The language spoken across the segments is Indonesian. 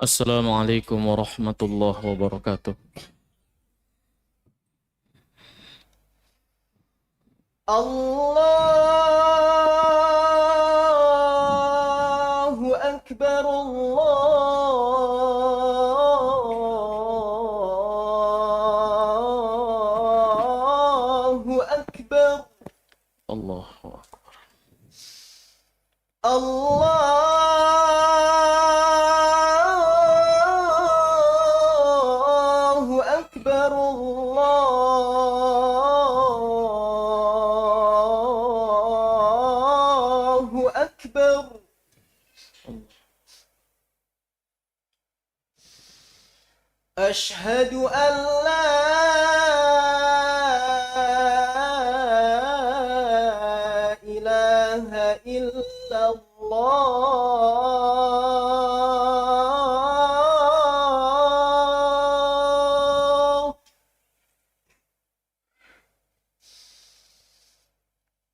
Assalamualaikum warahmatullahi wabarakatuh. Allahu Akbar, Allahu Akbar, Allahu Akbar. Allahu Akbar, Allahu Akbar. أشهد أن لا إله إلا الله.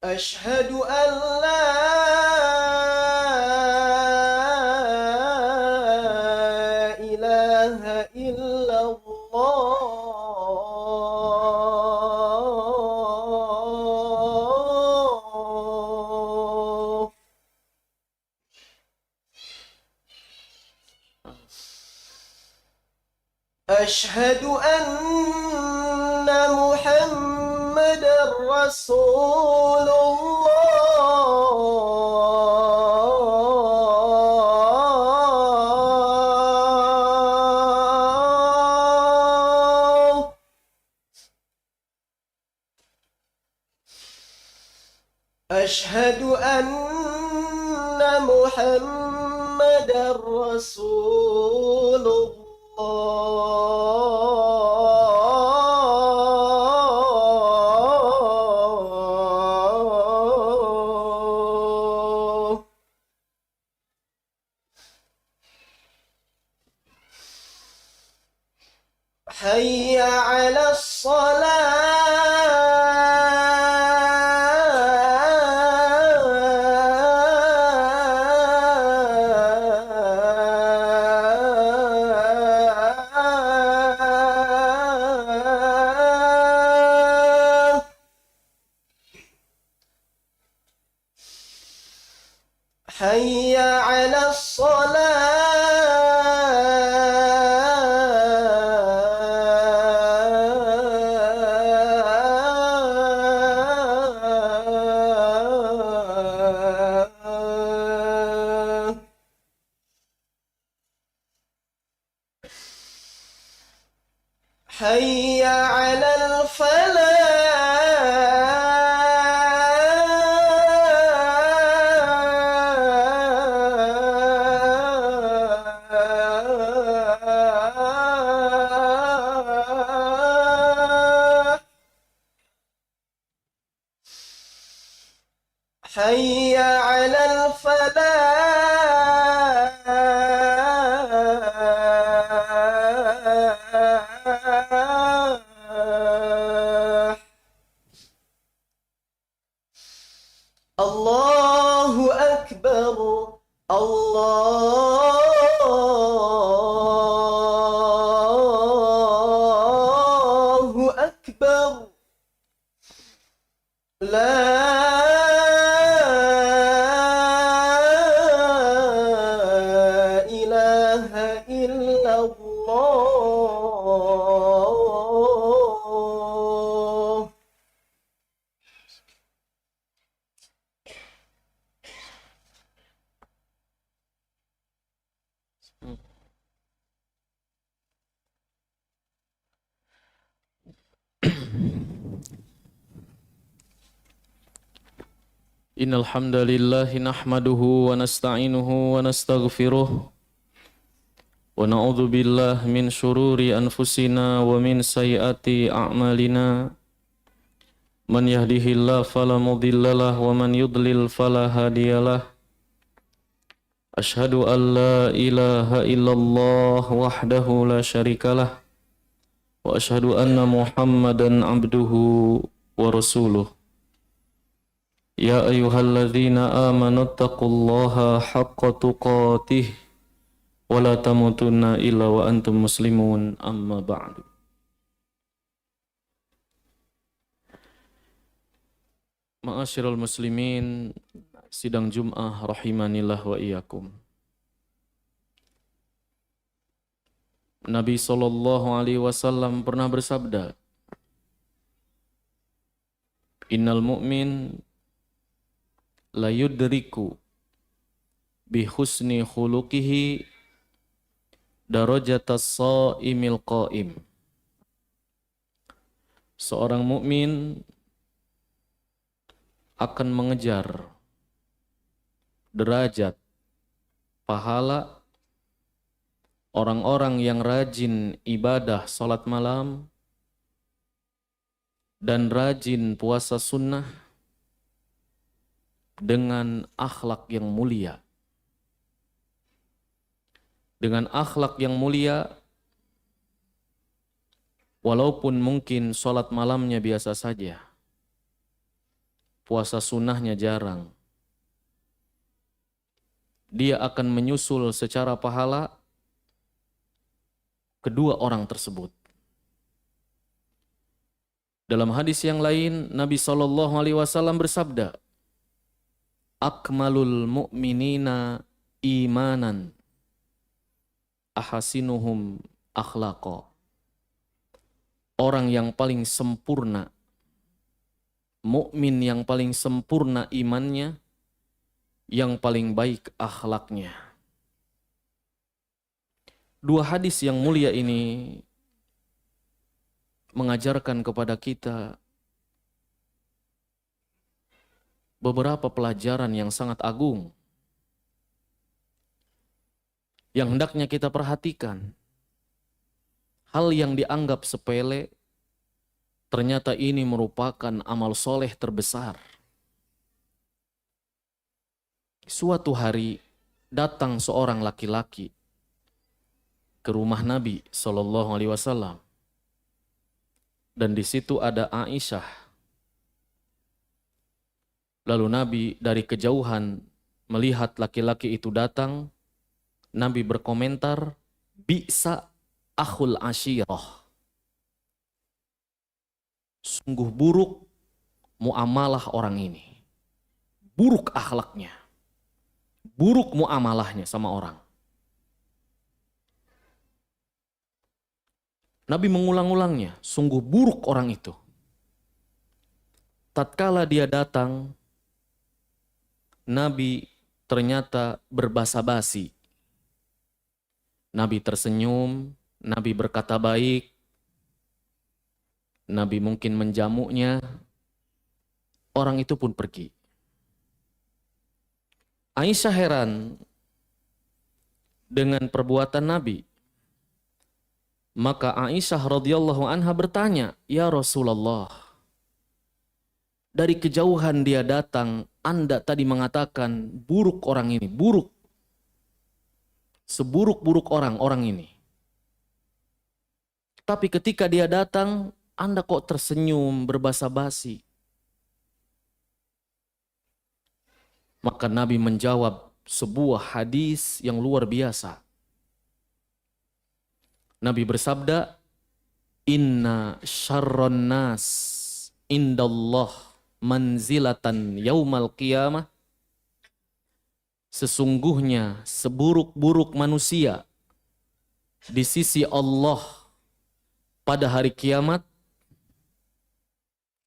أشهد أن لا إله إلا الله. أشهد أن محمدا رسول الله. أشهد أن محمدا رسول الله. حي على الصلاة. حي على الصلاة. حي على الفلاح. حي على الفلاح. الله أكبر، الله أكبر. لا إله إلا الله. Innal hamdalillah nahmaduhu wa nasta'inuhu wa nastaghfiruh wa na'udzu billahi min shururi anfusina wa min sayyiati a'malina. Man yahdihillahu fala mudhillalah wa man yudlil fala hadiyalah. Ashhadu an la ilaha illallah wahdahu la syarikalah wa ashhadu anna Muhammadan abduhu wa rasuluh. Ya ayyuhalladzina amanu taqullaha haqqa tuqatih ولا تموتن إلا وأنتم مسلمون أما بعد. Ma'asyiral muslimin, sidang Jum'ah rahimanillah wa iyyakum. Nabi SAW pernah bersabda, Innal mu'min la yudriku bi husni khuluqihi darajatas sha'imil qa'im. Seorang mukmin akan mengejar derajat pahala orang-orang yang rajin ibadah salat malam dan rajin puasa sunnah dengan akhlak yang mulia. Dengan akhlak yang mulia, walaupun mungkin salat malamnya biasa saja, puasa sunnahnya jarang, dia akan menyusul secara pahala kedua orang tersebut. Dalam hadis yang lain, Nabi SAW bersabda, Akmalul mu'minina imanan ahasinuhum akhlaqa. Orang yang paling sempurna, mukmin yang paling sempurna imannya, yang paling baik akhlaknya. Dua hadis yang mulia ini mengajarkan kepada kita beberapa pelajaran yang sangat agung yang hendaknya kita perhatikan. Hal yang dianggap sepele, ternyata ini merupakan amal soleh terbesar. Suatu hari datang seorang laki-laki ke rumah Nabi SAW, dan di situ ada Aisyah. Lalu Nabi dari kejauhan melihat laki-laki itu datang, Nabi berkomentar, Bi'sa akhul ashirah. Sungguh buruk muamalah orang ini. Buruk akhlaknya. Buruk muamalahnya sama orang. Nabi mengulang-ulangnya, sungguh buruk orang itu. Tatkala dia datang, Nabi ternyata berbasa-basi. Nabi tersenyum, Nabi berkata baik, Nabi mungkin menjamuknya, orang itu pun pergi. Aisyah heran dengan perbuatan Nabi. Maka Aisyah radhiyallahu anha bertanya, Ya Rasulullah, dari kejauhan dia datang, Anda tadi mengatakan buruk orang ini, buruk. Seburuk-buruk orang ini. Tapi ketika dia datang, Anda kok tersenyum, berbasa-basi. Maka Nabi menjawab sebuah hadis yang luar biasa. Nabi bersabda, Inna syarron nas indallah manzilatan yaumal qiyamah. Sesungguhnya seburuk-buruk manusia di sisi Allah pada hari kiamat,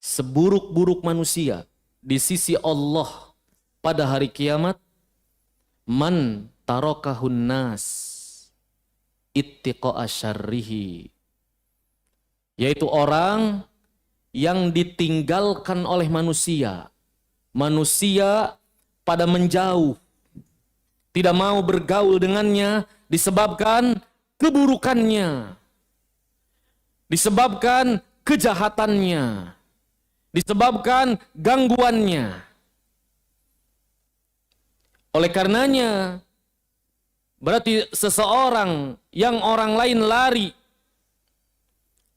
seburuk-buruk manusia di sisi Allah pada hari kiamat, man tarakahun nas ittiqa'a syarrihi, yaitu orang yang ditinggalkan oleh manusia pada menjauh, tidak mau bergaul dengannya disebabkan keburukannya, disebabkan kejahatannya, disebabkan gangguannya. Oleh karenanya, berarti seseorang yang orang lain lari,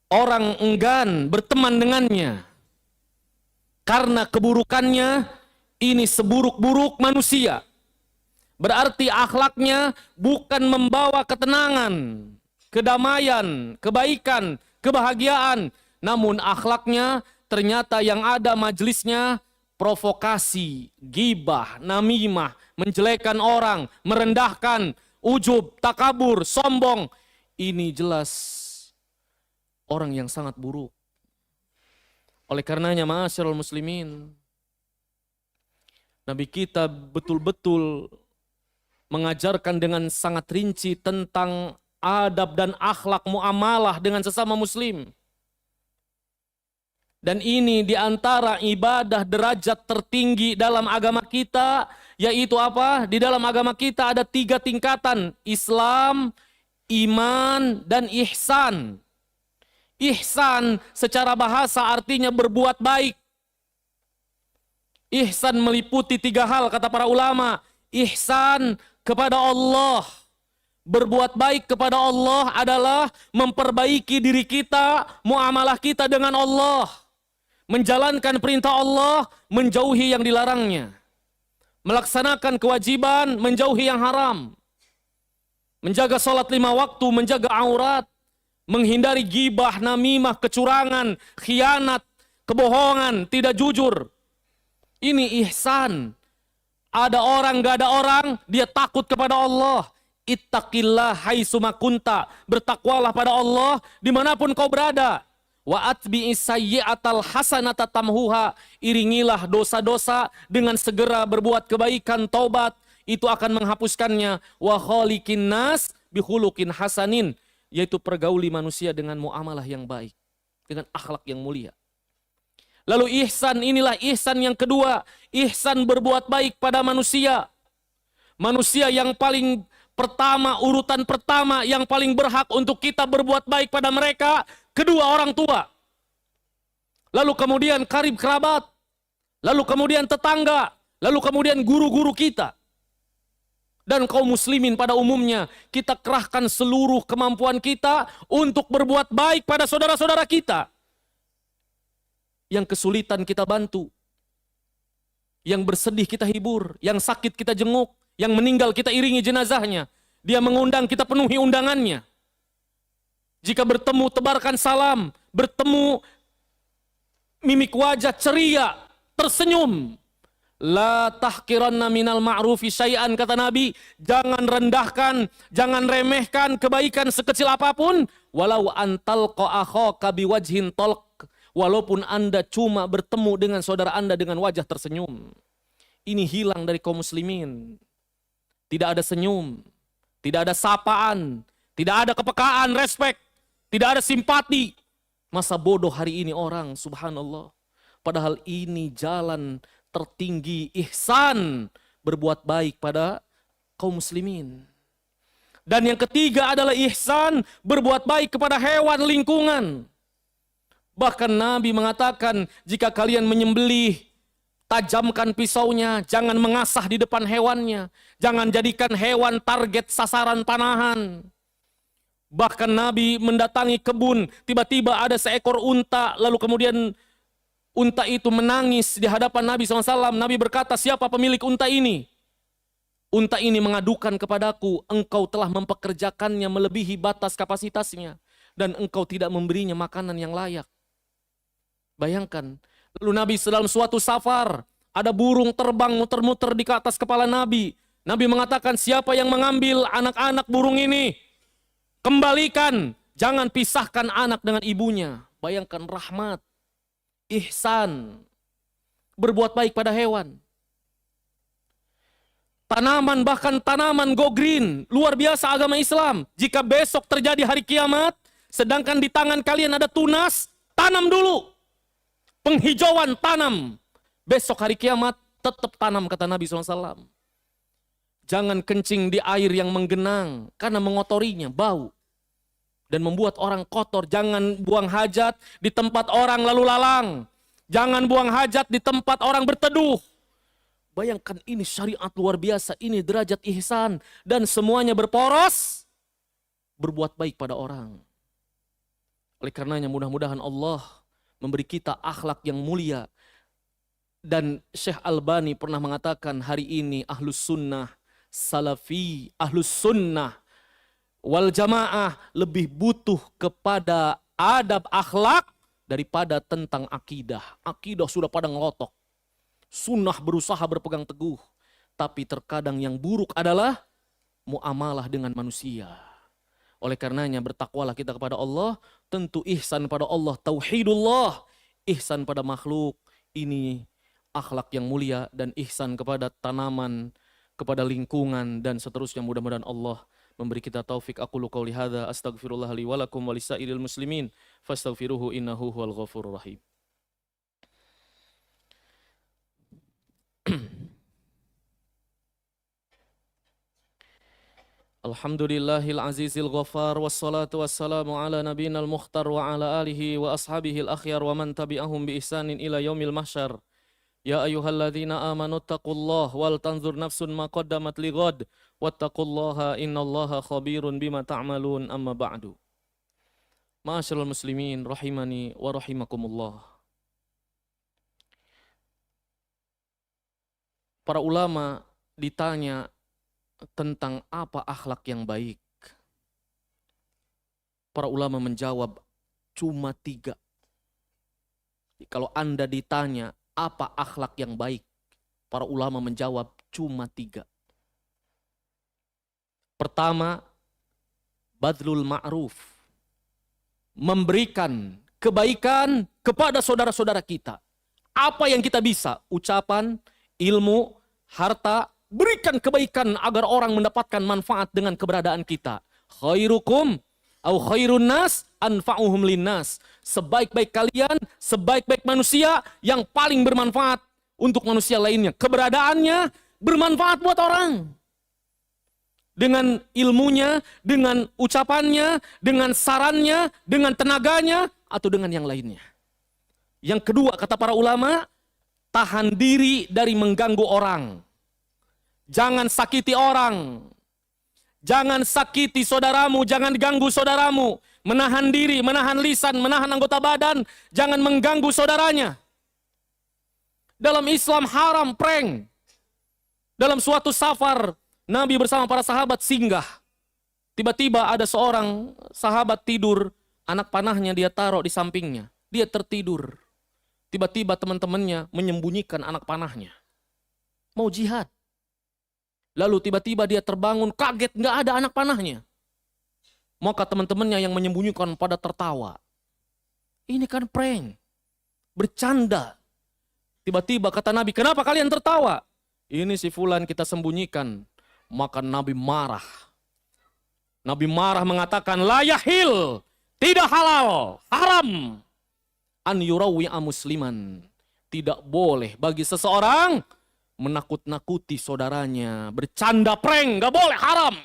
orang enggan berteman dengannya karena keburukannya, ini seburuk-buruk manusia. Berarti akhlaknya bukan membawa ketenangan, kedamaian, kebaikan, kebahagiaan. Namun akhlaknya ternyata yang ada majelisnya provokasi, gibah, namimah, menjelekan orang, merendahkan, ujub, takabur, sombong. Ini jelas orang yang sangat buruk. Oleh karenanya ma'asyiral muslimin, Nabi kita betul-betul mengajarkan dengan sangat rinci tentang adab dan akhlak muamalah dengan sesama muslim. Dan ini diantara ibadah derajat tertinggi dalam agama kita, yaitu apa? Di dalam agama kita ada 3 tingkatan, Islam, iman, dan ihsan. Ihsan secara bahasa artinya berbuat baik. Ihsan meliputi 3 hal kata para ulama. Ihsan kepada Allah. Berbuat baik kepada Allah adalah memperbaiki diri kita, muamalah kita dengan Allah. Menjalankan perintah Allah, menjauhi yang dilarangnya. Melaksanakan kewajiban, menjauhi yang haram. Menjaga sholat 5 waktu, menjaga aurat. Menghindari gibah, namimah, kecurangan, khianat, kebohongan, tidak jujur. Ini ihsan. Ada orang, gak ada orang, dia takut kepada Allah. Ittaqillah haitsuma kunta. Bertakwalah pada Allah dimanapun kau berada. Wa atbi'is sayyi'atal hasanata tamhuha. Iringilah dosa-dosa dengan segera berbuat kebaikan, taubat. Itu akan menghapuskannya. Wa khaliqin nas bihulukin hasanin. Yaitu pergauli manusia dengan muamalah yang baik. Dengan akhlak yang mulia. Lalu ihsan, inilah ihsan yang kedua. Ihsan berbuat baik pada manusia. Manusia yang paling pertama, urutan pertama, yang paling berhak untuk kita berbuat baik pada mereka, kedua orang tua. Lalu kemudian karib kerabat. Lalu kemudian tetangga. Lalu kemudian guru-guru kita. Dan kaum muslimin pada umumnya, kita kerahkan seluruh kemampuan kita untuk berbuat baik pada saudara-saudara kita. Yang kesulitan kita bantu. Yang bersedih kita hibur. Yang sakit kita jenguk. Yang meninggal kita iringi jenazahnya. Dia mengundang, kita penuhi undangannya. Jika bertemu, tebarkan salam. Bertemu, mimik wajah ceria. Tersenyum. La tahkiranna minal ma'rufi syai'an, kata Nabi. Jangan rendahkan, jangan remehkan kebaikan sekecil apapun. Walau antalqa akhaka biwajhin talq. Walaupun Anda cuma bertemu dengan saudara Anda dengan wajah tersenyum. Ini hilang dari kaum muslimin. Tidak ada senyum. Tidak ada sapaan. Tidak ada kepekaan, respek. Tidak ada simpati. Masa bodoh hari ini orang, subhanallah. Padahal ini jalan tertinggi ihsan. Berbuat baik pada kaum muslimin. Dan yang ketiga adalah ihsan. Berbuat baik kepada hewan lingkungan. Bahkan Nabi mengatakan, jika kalian menyembelih, tajamkan pisaunya, jangan mengasah di depan hewannya. Jangan jadikan hewan target sasaran panahan. Bahkan Nabi mendatangi kebun, tiba-tiba ada seekor unta, lalu kemudian unta itu menangis di hadapan Nabi SAW. Nabi berkata, siapa pemilik unta ini? Unta ini mengadukan kepadaku, engkau telah mempekerjakannya melebihi batas kapasitasnya. Dan engkau tidak memberinya makanan yang layak. Bayangkan, lalu Nabi dalam suatu safar, ada burung terbang muter-muter di atas kepala Nabi. Nabi mengatakan, siapa yang mengambil anak-anak burung ini? Kembalikan, jangan pisahkan anak dengan ibunya. Bayangkan rahmat, ihsan, berbuat baik pada hewan. Tanaman, bahkan tanaman go green, luar biasa agama Islam. Jika besok terjadi hari kiamat, sedangkan di tangan kalian ada tunas, tanam dulu. Penghijauan tanam. Besok hari kiamat tetap tanam, kata Nabi SAW. Jangan kencing di air yang menggenang karena mengotorinya, bau. Dan membuat orang kotor. Jangan buang hajat di tempat orang lalu lalang. Jangan buang hajat di tempat orang berteduh. Bayangkan, ini syariat luar biasa. Ini derajat ihsan. Dan semuanya berporos berbuat baik pada orang. Oleh karenanya mudah-mudahan Allah memberi kita akhlak yang mulia. Dan Syekh Albani pernah mengatakan, hari ini Ahlus Sunnah salafi, ahlus sunnah wal jamaah lebih butuh kepada adab akhlak daripada tentang akidah. Akidah sudah pada ngelotok. Sunnah berusaha berpegang teguh. Tapi terkadang yang buruk adalah muamalah dengan manusia. Oleh karenanya bertakwalah kita kepada Allah. Tentu ihsan pada Allah, tauhidullah. Ihsan pada makhluk. Ini akhlak yang mulia. Dan ihsan kepada tanaman, kepada lingkungan, dan seterusnya. Mudah-mudahan Allah memberi kita taufik. Aqulu qouli hadza astaghfirullah li wa lakum wa lisairil muslimin fastaghfiruhu innahu huwal ghafurur rahim. Alhamdulillahil azizil ghafar wassalatu wassalamu ala nabiyinal mukhtar wa ala alihi wa ashabihil akhyar wa man tabi'ahum bi ihsanin ila yaumil mahsyar. Ya ayyuhalladzina amanu taqullaha wal tanzur nafsun ma qaddamat lighad wattaqullaha innallaha khabirun bima ta'malun amma ba'du. Ma'asyiral muslimin rahimani wa rahimakumullah. Para ulama ditanya tentang apa akhlak yang baik. Para ulama menjawab cuma 3. Kalau Anda ditanya apa akhlak yang baik, para ulama menjawab cuma 3. Pertama, badlul ma'ruf. Memberikan kebaikan kepada saudara-saudara kita. Apa yang kita bisa, ucapan, ilmu, harta, berikan kebaikan agar orang mendapatkan manfaat dengan keberadaan kita. Khairukum au khairun nas anfa'uhum linnas. Sebaik-baik kalian, sebaik-baik manusia yang paling bermanfaat untuk manusia lainnya. Keberadaannya bermanfaat buat orang. Dengan ilmunya, dengan ucapannya, dengan sarannya, dengan tenaganya, atau dengan yang lainnya. Yang kedua, kata para ulama, tahan diri dari mengganggu orang. Jangan sakiti orang. Jangan sakiti saudaramu, jangan ganggu saudaramu. Menahan diri, menahan lisan, menahan anggota badan. Jangan mengganggu saudaranya. Dalam Islam haram prank. Dalam suatu safar, Nabi bersama para sahabat singgah. Tiba-tiba ada seorang sahabat tidur, anak panahnya dia taruh di sampingnya. Dia tertidur. Tiba-tiba teman-temannya menyembunyikan anak panahnya. Mau jihad. Lalu tiba-tiba dia terbangun, kaget nggak ada anak panahnya. Maka teman-temannya yang menyembunyikan pada tertawa. Ini kan prank. Bercanda. Tiba-tiba kata Nabi, kenapa kalian tertawa? Ini si fulan kita sembunyikan. Maka Nabi marah. Nabi marah mengatakan, la yahil, tidak halal, haram. An yurawwi'a musliman. Tidak boleh bagi seseorang menakut-nakuti saudaranya. Bercanda prank, gak boleh, haram.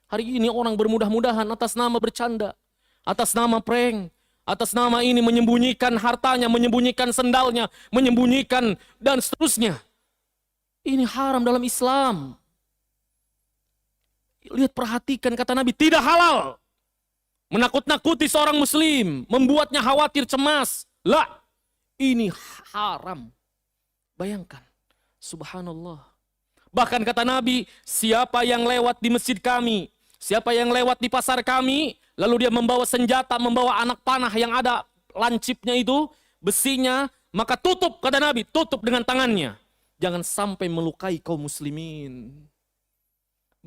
Hari ini orang bermudah-mudahan atas nama bercanda, atas nama prank, atas nama ini menyembunyikan hartanya, menyembunyikan sendalnya, menyembunyikan dan seterusnya. Ini haram dalam Islam. Lihat, perhatikan kata Nabi, tidak halal. Menakut-nakuti seorang muslim, membuatnya khawatir, cemas. Lah, ini haram. Bayangkan, subhanallah. Bahkan kata Nabi, siapa yang lewat di masjid kami, siapa yang lewat di pasar kami, lalu dia membawa senjata, membawa anak panah yang ada lancipnya itu, besinya, maka tutup, kata Nabi, tutup dengan tangannya. Jangan sampai melukai kaum muslimin.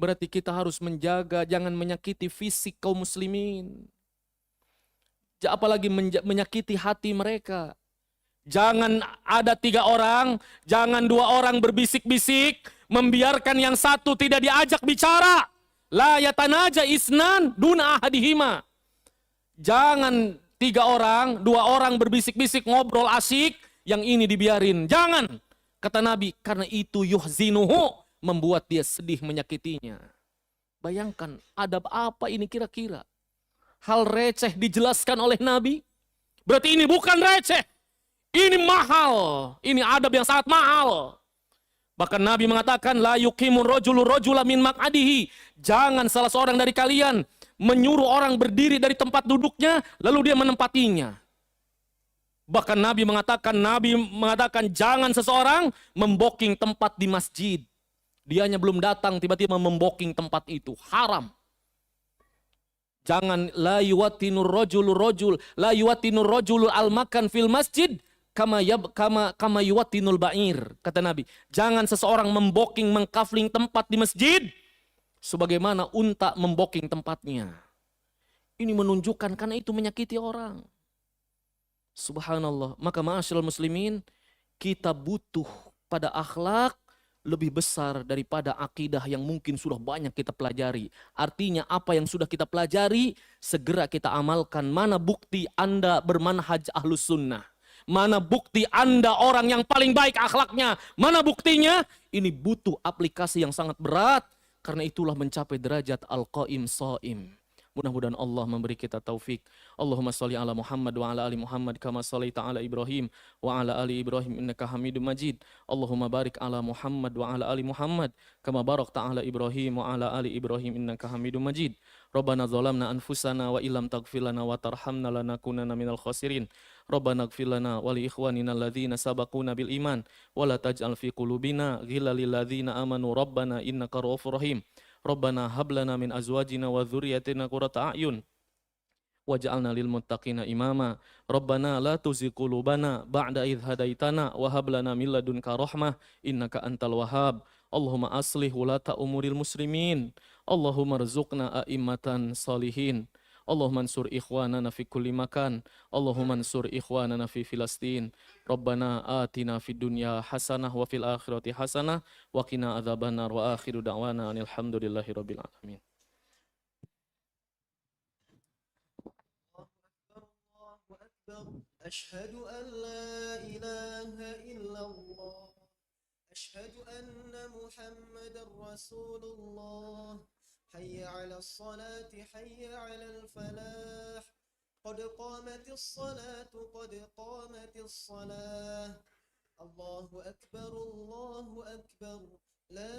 Berarti kita harus menjaga, jangan menyakiti fisik kaum muslimin. Apalagi menyakiti hati mereka. Jangan ada 3 orang, jangan 2 orang berbisik-bisik, membiarkan yang satu tidak diajak bicara. La yatanaja isnan duna ahadihima. Jangan 3 orang, 2 orang berbisik-bisik ngobrol asik, yang ini dibiarin. Jangan. Kata Nabi, karena itu yuhzinuhu, membuat dia sedih, menyakitinya. Bayangkan, adab apa ini kira-kira? Hal receh dijelaskan oleh Nabi. Berarti ini bukan receh. Ini mahal. Ini adab yang sangat mahal. Bahkan Nabi mengatakan, la yuqimun rajulu rajula min maq'adihi. Jangan salah seorang dari kalian menyuruh orang berdiri dari tempat duduknya, lalu dia menempatinya. Bahkan Nabi mengatakan jangan seseorang memboking tempat di masjid. Dianya belum datang, tiba-tiba memboking tempat itu. Haram. Jangan la yuwatinur rajulul al-makan fil masjid kama yuwatinul ba'ir, kata Nabi. Jangan seseorang memboking, mengkafling tempat di masjid sebagaimana unta memboking tempatnya. Ini menunjukkan karena itu menyakiti orang. Subhanallah. Maka ma'asyiral muslimin, kita butuh pada akhlak lebih besar daripada akidah yang mungkin sudah banyak kita pelajari. Artinya apa yang sudah kita pelajari, segera kita amalkan. Mana bukti Anda bermanhaj ahlus sunnah? Mana bukti Anda orang yang paling baik akhlaknya? Mana buktinya? Ini butuh aplikasi yang sangat berat. Karena itulah mencapai derajat al-qaim shaim. Mudah-mudahan Allah memberi kita taufik. Allahumma sholli ala Muhammad wa ala ali Muhammad kama shallaita ala Ibrahim wa ala ali Ibrahim innaka Hamidum Majid. Allahumma barik ala Muhammad wa ala ali Muhammad kama barakta ala Ibrahim wa ala ali Ibrahim innaka Hamidum Majid. Rabbana zalamna anfusana wa illam taghfir lana wa tarhamna lanakunanna minal khasirin. Rabbana ighfir lana wa li ikhwanina alladhina sabaquna bil iman wa la taj'al fi qulubina ghillan lil ladzina amanu rabbana innaka ra'ufur rahim. Rabbana hab lana min azwajina wa dzurriyyatina qurrata a'yun waj'alna lil muttaqina imama. Rabbana la tuzigh qulubana ba'da idh hadaitana wa hab lana min ladunka rahmah innaka antal wahhab. Allahumma aslih wulata umuril muslimin. Allahumma rzuqna a'immatan salihin. Allahumma ansur ikhwanana fi kulli makan. Allahumma ansur ikhwanana fi Filastin. Rabbana atina fid dunya hasanah wa fil akhirati hasanah wa qina adzabannar wa akhiru da'wana alhamdulillahi rabbil alamin. Allahu Akbar. Ashhadu an la ilaha illallah. Ashhadu anna Muhammadar Rasulullah. حي على الصلاة حي على الفلاح قد قامت الصلاة قد قامت الصلاة الله أكبر لا